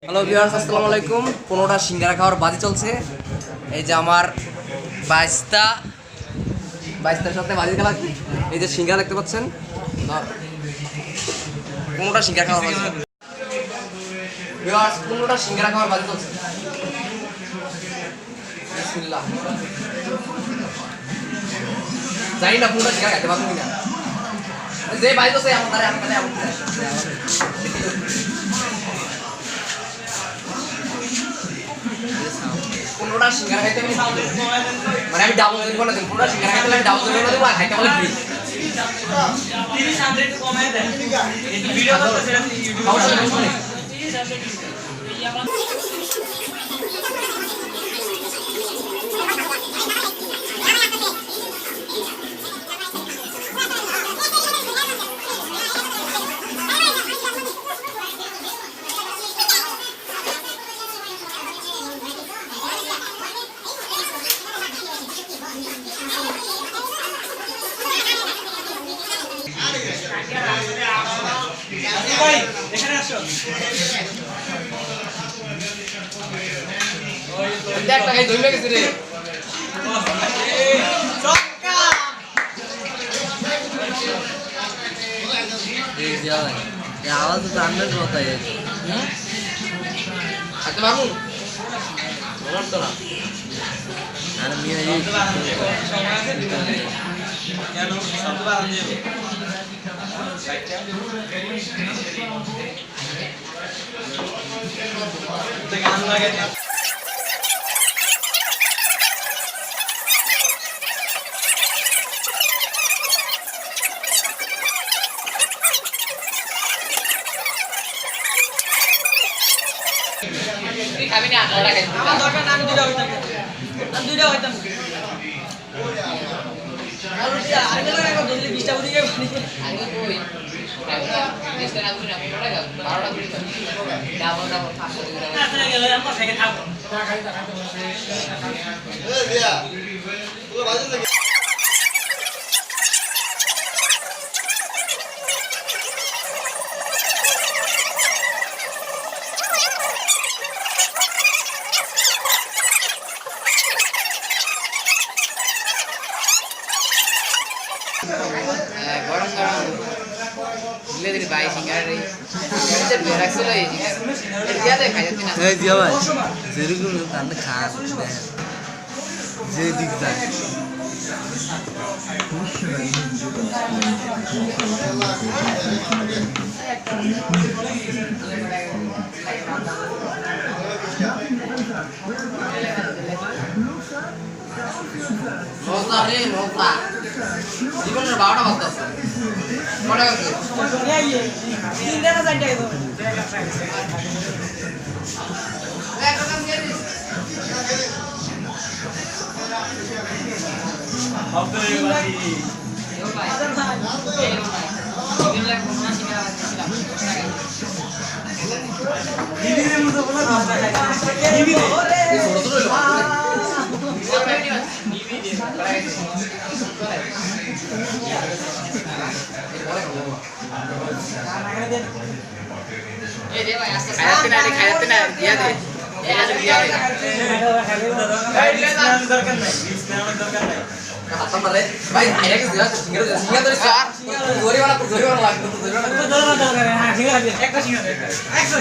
Hello viewers, আসসালামু আলাইকুম। 15টা সিঙ্গারা খাওয়ার বাজি চলছে। এই যে আমার বাইশটার সাথে বাজি খেলা। এই যে সিঙ্গারা দেখতে পাচ্ছেন, 15টা সিঙ্গারা খাওয়ার বাজি। ভিউয়ার্স, 15টা সিঙ্গারা খাওয়ার বাজি চলছে। বিসমিল্লাহ। জানি না 15টা সিঙ্গারা খাইতে পারবো কিনা। যে বাজি তো সেই আমাদের কোনটা সিঙ্গারা খাইতে মানে আমি ডাবল দিন বলে দিন। কোনটা সিঙ্গারা খাইতে আমি ডাবল দিন বলে দেব, আর খাইতে বলে ফ্রি। 30 আমরা একটু কমায় দেন। একটু ভিডিও করতে সেটা ইউটিউবে 30 আছে এই আমার ভাই এখানে আসো দেখ টাকা ধরে গেছে রে। চক্কা এই যা ভাই এই আওয়াজ তো আন্দাজ মতো আছে। আচ্ছা বাবু বলুন তো না। আর মিয়া এই কেন শব্দ বাড়ান যাবে গান লাগে খাবি না ওটা খাইতে আমার দরকার না, আমি দুইটা হইতাম আর রুটিয়া আগে লাগে কত দিলে 20টা বুঝি গেল আগে কই দেশটা না বুঝি না 15 টাকা 12টা করে ডাবল 500 টাকা। আসলে গেল আমরা থেকে থাকবো গরম গরম দিলে দিলে বাই সিঙ্গারা রে এটা বের রাখছিল এই সিঙ্গারা দিয়া দে খাই যাচ্ছে না। এই জিয়া ভাই যেরকম কান্দে খান যে দিক যায় মজা রে মজা। জীবনের 12টা বাজতেছে। কটা গেছে? এই তিন দিন যাই যাই তো এক রকম দিয়ে দিস। এও ভাই এও ভাই দিন লাখ 50 টাকা দিছিলাম। দিদির মতো বলা ভাষা খাইছে দিদি রে এই ছোট ছোট লোক এই রে ভাই আস্তে খাইতে না দিয়া দে এই আজ দিয়া দে দরকার নাই দরকার নাই হাতটা মারে ভাই আইরা কে দিলা সিঙ্গারা ধরে চার জোরে वाला লাগবে তো জোরে वाला দরকার হ্যাঁ ঠিক আছে একটা সিঙ্গারা একটা